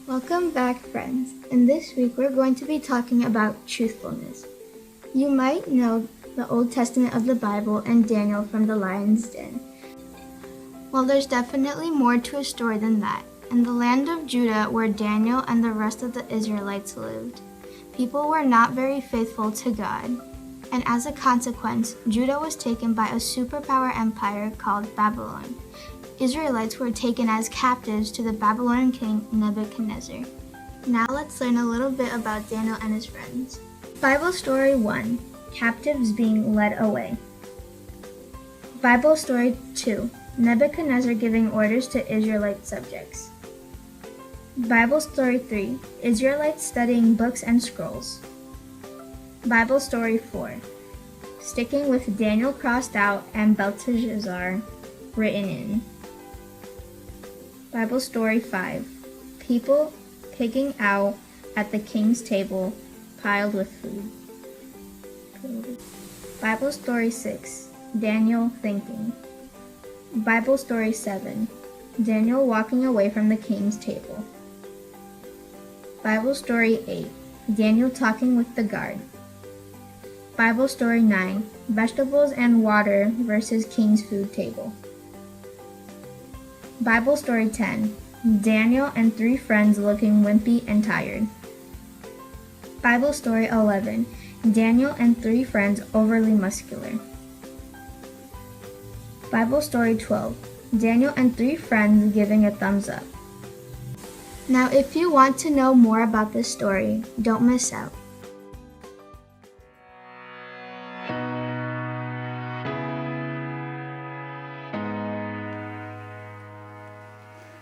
Welcome back, friends. And this week we're going to be talking about truthfulness. You might know the Old Testament of the Bible and Daniel from the lion's den. Well, there's definitely more to a story than that. In the land of Judah, where Daniel and the rest of the Israelites lived, people were not very faithful to God. And as a consequence, Judah was taken by a superpower empire called Babylon. Israelites were taken as captives to the Babylonian king Nebuchadnezzar. Now let's learn a little bit about Daniel and his friends. Bible Story 1. Captives being led away. Bible Story 2. Nebuchadnezzar giving orders to Israelite subjects. Bible Story 3. Israelites studying books and scrolls. Bible Story 4. Sticking with Daniel crossed out and Belteshazzar written in. Bible Story 5. People pigging out at the king's table piled with food. Bible Story 6. Daniel thinking. Bible Story 7. Daniel walking away from the king's table. Bible Story 8. Daniel talking with the guard. Bible Story 9. Vegetables and water versus king's food table. Bible Story 10. Daniel and 3 friends looking wimpy and tired. Bible Story 11. Daniel and 3 friends overly muscular. Bible Story 12. Daniel and 3 friends giving a thumbs up. Now, if you want to know more about this story, don't miss out.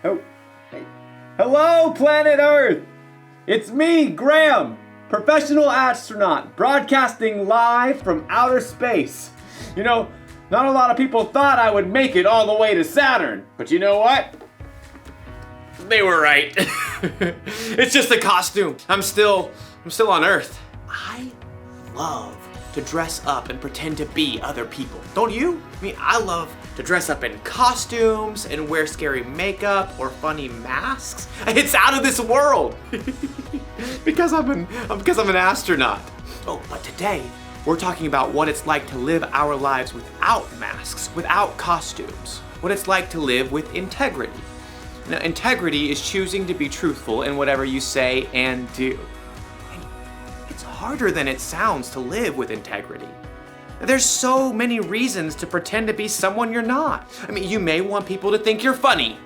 Oh, hey. Hello, planet Earth! It's me, Graham, professional astronaut, broadcasting live from outer space. You know, not a lot of people thought I would make it all the way to Saturn, but you know what? They were right. It's just a costume. I'm still on Earth. I love to dress up and pretend to be other people. Don't you? I mean, I love to dress up in costumes and wear scary makeup or funny masks. It's out of this world. because I'm an astronaut. Oh, but today we're talking about what it's like to live our lives without masks, without costumes. What it's like to live with integrity. Now, integrity is choosing to be truthful in whatever you say and do. It's harder than it sounds to live with integrity. There's so many reasons to pretend to be someone you're not. I mean, you may want people to think you're funny.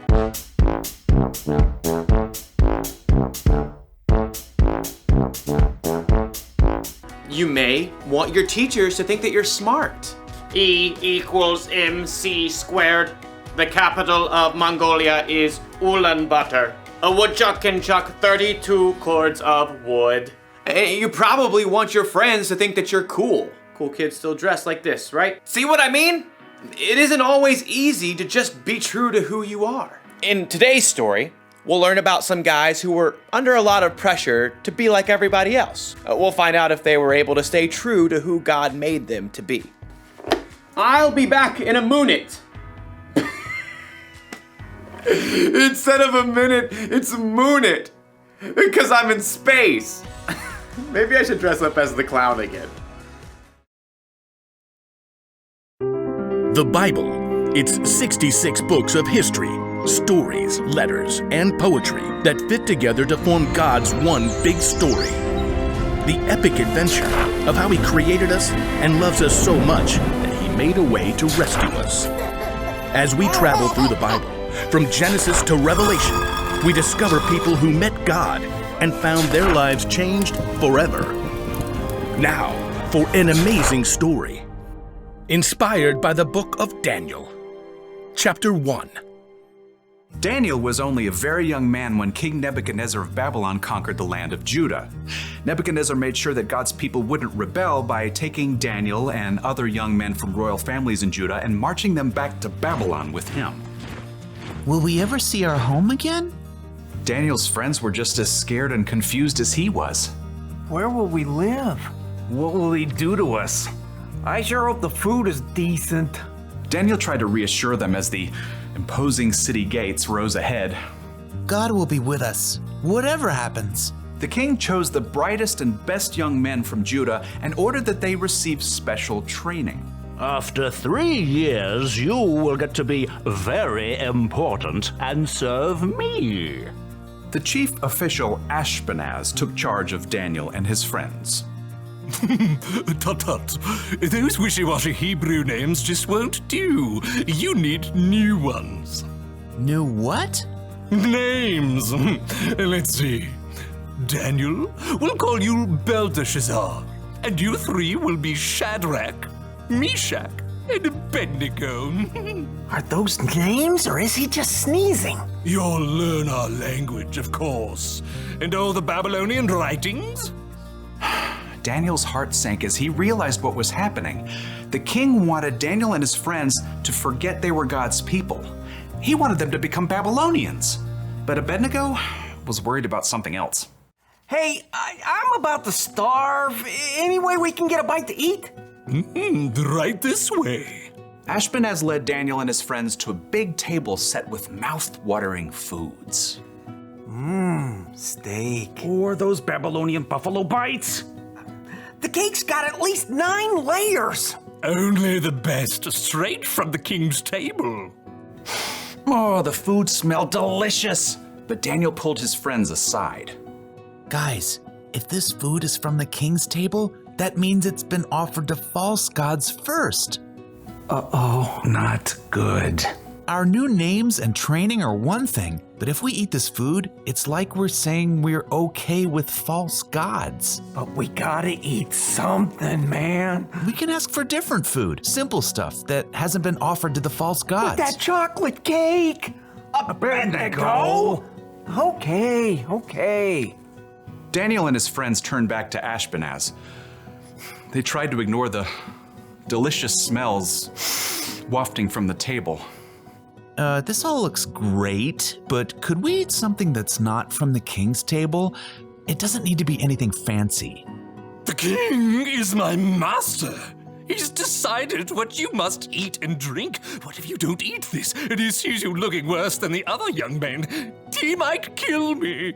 You may want your teachers to think that you're smart. E equals MC squared. The capital of Mongolia is Ulaanbaatar. A woodchuck can chuck 32 cords of wood. And you probably want your friends to think that you're cool. Cool kids still dress like this, right? See what I mean? It isn't always easy to just be true to who you are. In today's story, we'll learn about some guys who were under a lot of pressure to be like everybody else. We'll find out if they were able to stay true to who God made them to be. I'll be back in a minute. Instead of a minute, it's a moonit. Because I'm in space. Maybe I should dress up as the clown again. The Bible. It's 66 books of history, stories, letters, and poetry that fit together to form God's one big story. The epic adventure of how He created us and loves us so much that He made a way to rescue us. As we travel through the Bible, from Genesis to Revelation, we discover people who met God and found their lives changed forever. Now, for an amazing story. Inspired by the book of Daniel. Chapter 1. Daniel was only a very young man when King Nebuchadnezzar of Babylon conquered the land of Judah. Nebuchadnezzar made sure that God's people wouldn't rebel by taking Daniel and other young men from royal families in Judah and marching them back to Babylon with him. Will we ever see our home again? Daniel's friends were just as scared and confused as he was. Where will we live? What will he do to us? I sure hope the food is decent. Daniel tried to reassure them as the imposing city gates rose ahead. God will be with us, whatever happens. The king chose the brightest and best young men from Judah and ordered that they receive special training. After 3 years, you will get to be very important and serve me. The chief official Ashpenaz took charge of Daniel and his friends. Tut-tut. Those wishy-washy Hebrew names just won't do. You need new ones. New what? Names. Let's see. Daniel, we'll call you Belteshazzar. And you three will be Shadrach, Meshach, and Abednego. Are those names, or is he just sneezing? You'll learn our language, of course. And all the Babylonian writings? Daniel's heart sank as he realized what was happening. The king wanted Daniel and his friends to forget they were God's people. He wanted them to become Babylonians. But Abednego was worried about something else. Hey, I'm about to starve. Any way we can get a bite to eat? Right this way. Ashpenaz led Daniel and his friends to a big table set with mouth-watering foods. Steak. Or those Babylonian buffalo bites. The cake's got at least 9 layers. Only the best, straight from the king's table. Oh, the food smelled delicious. But Daniel pulled his friends aside. Guys, if this food is from the king's table, that means it's been offered to false gods first. Uh-oh, not good. Our new names and training are one thing, but if we eat this food, it's like we're saying we're okay with false gods. But we gotta eat something, man. We can ask for different food, simple stuff that hasn't been offered to the false gods. That chocolate cake! Abednego! Okay. Daniel and his friends turned back to Ashpenaz. They tried to ignore the delicious smells wafting from the table. This all looks great, but could we eat something that's not from the king's table? It doesn't need to be anything fancy. The king is my master. He's decided what you must eat and drink. What if you don't eat this and he sees you looking worse than the other young men? He might kill me.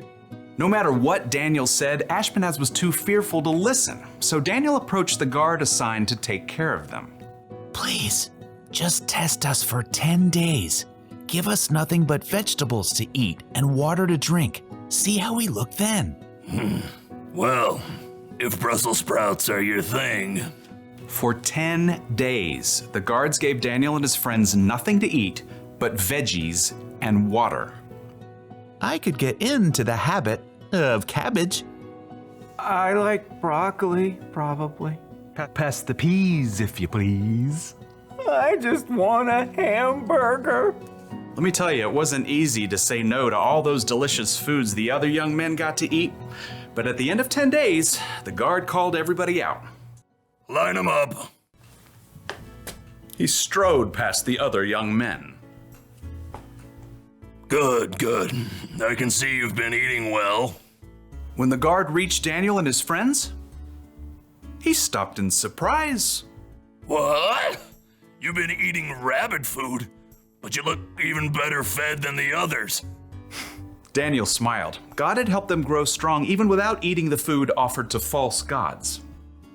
No matter what Daniel said, Ashpenaz was too fearful to listen, so Daniel approached the guard assigned to take care of them. Please, just test us for 10 days. Give us nothing but vegetables to eat and water to drink. See how we look then. Well, if Brussels sprouts are your thing. For 10 days, the guards gave Daniel and his friends nothing to eat but veggies and water. I could get into the habit of cabbage. I like broccoli, probably. Pass the peas, if you please. I just want a hamburger. Let me tell you, it wasn't easy to say no to all those delicious foods the other young men got to eat. But at the end of 10 days, the guard called everybody out. Line 'em up. He strode past the other young men. Good. I can see you've been eating well. When the guard reached Daniel and his friends, he stopped in surprise. What? You've been eating rabbit food, but you look even better fed than the others. Daniel smiled. God had helped them grow strong even without eating the food offered to false gods.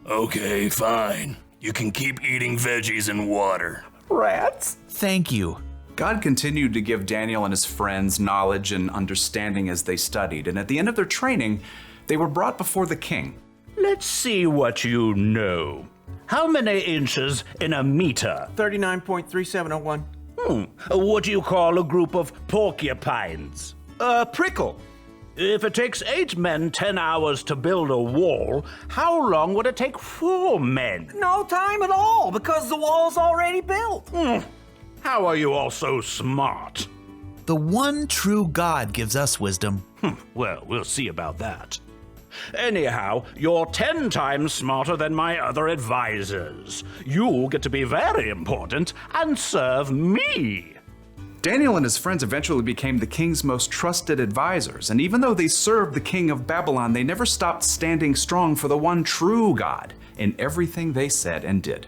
Okay, fine. You can keep eating veggies and water. Rats? Thank you. God continued to give Daniel and his friends knowledge and understanding as they studied, and at the end of their training, they were brought before the king. Let's see what you know. How many inches in a meter? 39.3701. What do you call a group of porcupines? A prickle. If it takes 8 men 10 hours to build a wall, how long would it take 4 men? No time at all, because the wall's already built. How are you all so smart? The one true God gives us wisdom. Well, we'll see about that. Anyhow, you're 10 times smarter than my other advisors. You get to be very important and serve me. Daniel and his friends eventually became the king's most trusted advisors, and even though they served the king of Babylon, they never stopped standing strong for the one true God in everything they said and did.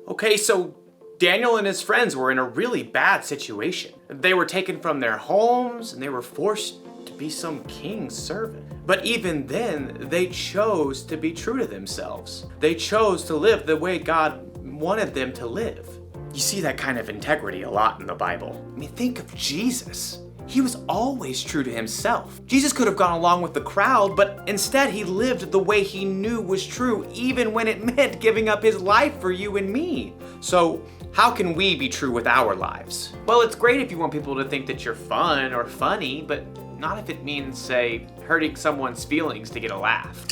Okay, so Daniel and his friends were in a really bad situation. They were taken from their homes and they were forced to be some king's servant. But even then, they chose to be true to themselves. They chose to live the way God wanted them to live. You see that kind of integrity a lot in the Bible. I mean, think of Jesus. He was always true to himself. Jesus could have gone along with the crowd, but instead he lived the way he knew was true, even when it meant giving up his life for you and me. So how can we be true with our lives? Well, it's great if you want people to think that you're fun or funny, but not if it means, say, hurting someone's feelings to get a laugh.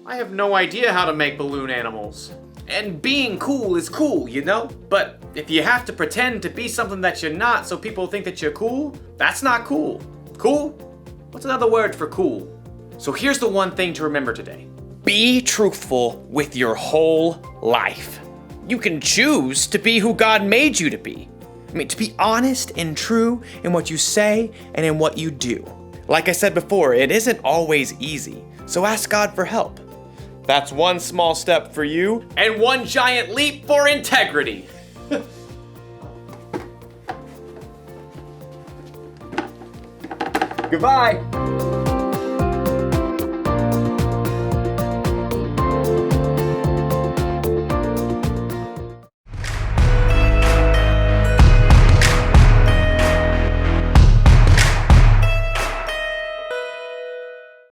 I have no idea how to make balloon animals. And being cool is cool, you know? But if you have to pretend to be something that you're not so people think that you're cool, that's not cool. Cool? What's another word for cool? So here's the one thing to remember today. Be truthful with your whole life. You can choose to be who God made you to be. I mean, to be honest and true in what you say and in what you do. Like I said before, it isn't always easy, so ask God for help. That's one small step for you and one giant leap for integrity. Goodbye.